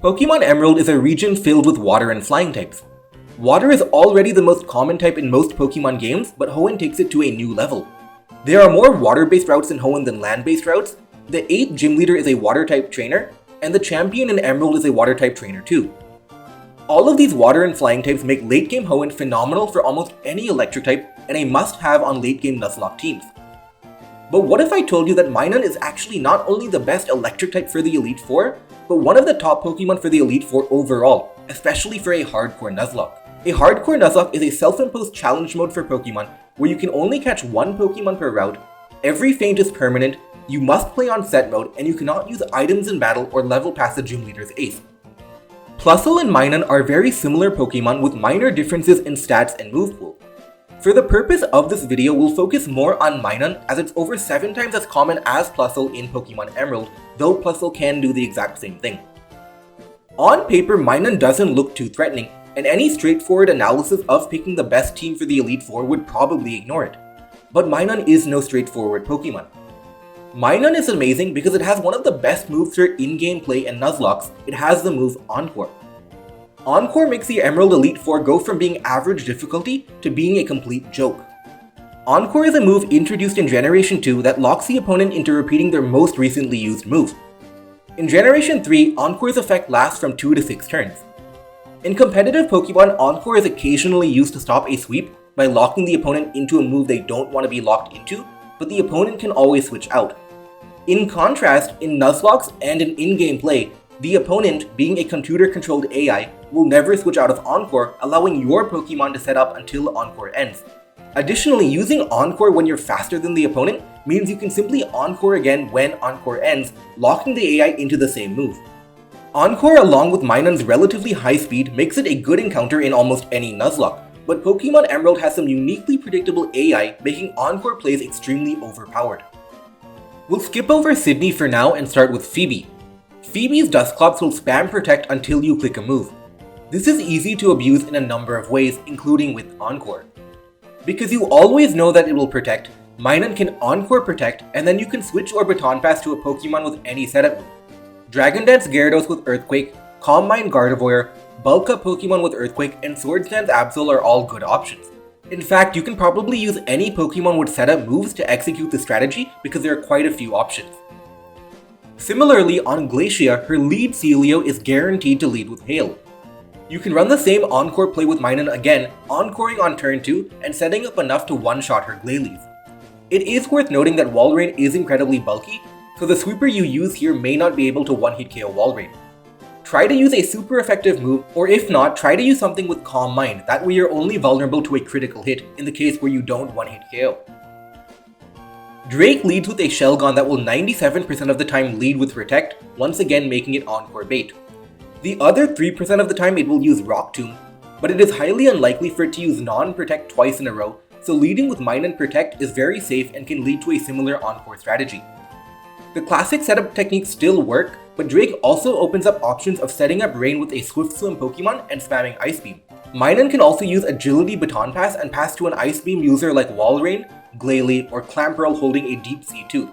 Pokemon Emerald is a region filled with water and flying types. Water is already the most common type in most Pokemon games, but Hoenn takes it to a new level. There are more water-based routes in Hoenn than land-based routes, the 8th gym leader is a water-type trainer, and the champion in Emerald is a water-type trainer too. All of these water and flying types make late-game Hoenn phenomenal for almost any electric type and a must-have on late-game Nuzlocke teams. But what if I told you that Minun is actually not only the best electric type for the Elite Four, but one of the top Pokemon for the Elite Four overall, especially for a hardcore Nuzlocke. A hardcore Nuzlocke is a self-imposed challenge mode for Pokemon where you can only catch one Pokemon per route, every feint is permanent, you must play on set mode, and you cannot use items in battle or level past the gym leader's ace. Plusle and Minun are very similar Pokemon with minor differences in stats and move pool. For the purpose of this video, we'll focus more on Minun as it's over 7 times as common as Plusle in Pokemon Emerald, though Plusle can do the exact same thing. On paper, Minun doesn't look too threatening, and any straightforward analysis of picking the best team for the Elite Four would probably ignore it. But Minun is no straightforward Pokemon. Minun is amazing because it has one of the best moves for in-game play and Nuzlocks. It has the move Encore. Encore makes the Emerald Elite Four go from being average difficulty to being a complete joke. Encore is a move introduced in Generation 2 that locks the opponent into repeating their most recently used move. In Generation 3, Encore's effect lasts from 2 to 6 turns. In competitive Pokemon, Encore is occasionally used to stop a sweep by locking the opponent into a move they don't want to be locked into, but the opponent can always switch out. In contrast, in Nuzlocks and in in-game play, the opponent, being a computer-controlled AI, will never switch out of Encore, allowing your Pokemon to set up until Encore ends. Additionally, using Encore when you're faster than the opponent means you can simply Encore again when Encore ends, locking the AI into the same move. Encore, along with Minun's relatively high speed, makes it a good encounter in almost any Nuzlocke, but Pokemon Emerald has some uniquely predictable AI, making Encore plays extremely overpowered. We'll skip over Sydney for now and start with Phoebe. Phoebe's Dusclops will spam Protect until you click a move. This is easy to abuse in a number of ways, including with Encore. Because you always know that it will Protect, Minun can Encore Protect, and then you can switch or Baton Pass to a Pokemon with any setup move. Dragon Dance Gyarados with Earthquake, Calm Mind Gardevoir, Bulk Up Pokemon with Earthquake, and Swords Dance Absol are all good options. In fact, you can probably use any Pokemon with setup moves to execute the strategy because there are quite a few options. Similarly, on Glacia, her lead Celio is guaranteed to lead with Hail. You can run the same Encore play with Minun again, encoring on turn 2 and setting up enough to one-shot her Glalie. It is worth noting that Walrein is incredibly bulky, so the sweeper you use here may not be able to one-hit KO Walrein. Try to use a super effective move, or if not, try to use something with Calm Mind, that way you're only vulnerable to a critical hit in the case where you don't one-hit KO. Drake leads with a Shelgon that will 97% of the time lead with Protect, once again making it Encore bait. The other 3% of the time it will use Rock Tomb, but it is highly unlikely for it to use non-Protect twice in a row, so leading with Minun Protect is very safe and can lead to a similar Encore strategy. The classic setup techniques still work, but Drake also opens up options of setting up Rain with a Swift Swim Pokemon and spamming Ice Beam. Minun can also use Agility Baton Pass and pass to an Ice Beam user like Walrein, Glalie, or Clamperl holding a Deep Sea Tooth.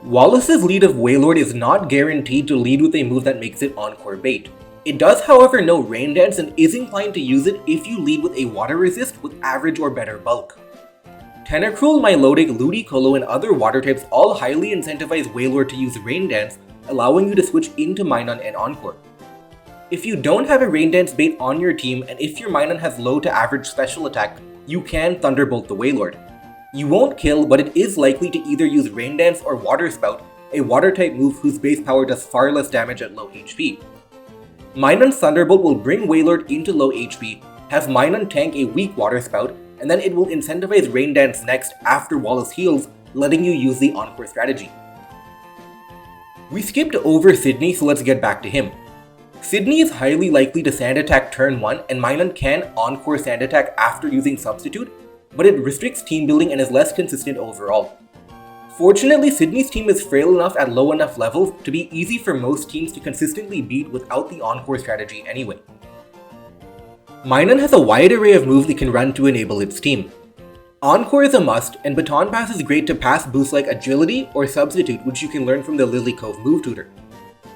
Wallace's lead of Waylord is not guaranteed to lead with a move that makes it Encore bait. It does, however, know Rain Dance and is inclined to use it if you lead with a Water Resist with average or better bulk. Tentacruel, Milotic, Ludicolo, and other water types all highly incentivize Waylord to use Rain Dance, allowing you to switch into Minun and Encore. If you don't have a Rain Dance bait on your team, and if your Minun has low to average special attack, you can Thunderbolt the Waylord. You won't kill, but it is likely to either use Rain Dance or Water Spout, a water type move whose base power does far less damage at low HP. Minun's Thunderbolt will bring Waylord into low HP, have Minun tank a weak Water Spout, and then it will incentivize Rain Dance next after Wallace heals, letting you use the Encore strategy. We skipped over Sydney, so let's get back to him. Sydney is highly likely to Sand Attack turn 1, and Minun can Encore Sand Attack after using Substitute, but it restricts team building and is less consistent overall. Fortunately, Sydney's team is frail enough at low enough levels to be easy for most teams to consistently beat without the Encore strategy anyway. Minun has a wide array of moves it can run to enable its team. Encore is a must, and Baton Pass is great to pass boosts like Agility or Substitute, which you can learn from the Lily Cove move tutor.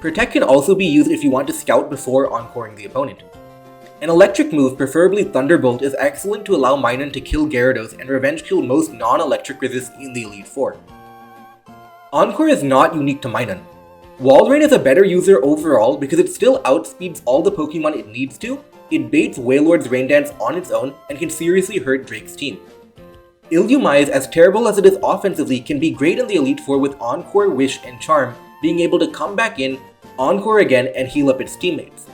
Protect can also be used if you want to scout before encoring the opponent. An electric move, preferably Thunderbolt, is excellent to allow Minun to kill Gyarados and revenge kill most non-electric resists in the Elite Four. Encore is not unique to Minun. Waylord is a better user overall because it still outspeeds all the Pokemon it needs to, it baits Waylord's Rain Dance on its own, and can seriously hurt Drake's team. Illumise, as terrible as it is offensively, can be great in the Elite Four with Encore, Wish, and Charm, being able to come back in, Encore again, and heal up its teammates.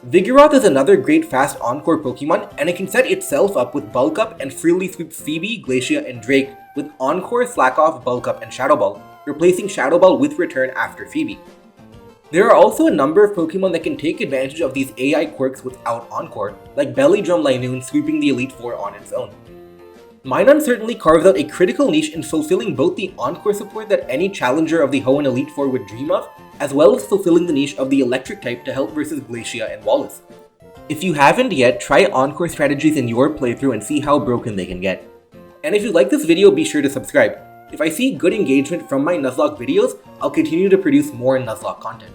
Vigoroth is another great fast Encore Pokemon, and it can set itself up with Bulk Up and freely sweep Phoebe, Glacia, and Drake with Encore, Slack Off, Bulk Up, and Shadow Ball, replacing Shadow Ball with Return after Phoebe. There are also a number of Pokemon that can take advantage of these AI quirks without Encore, like Belly Drum Minun sweeping the Elite Four on its own. Minun certainly carves out a critical niche in fulfilling both the Encore support that any challenger of the Hoenn Elite Four would dream of, as well as fulfilling the niche of the electric type to help versus Glacia and Wallace. If you haven't yet, try Encore strategies in your playthrough and see how broken they can get. And if you like this video, be sure to subscribe. If I see good engagement from my Nuzlocke videos, I'll continue to produce more Nuzlocke content.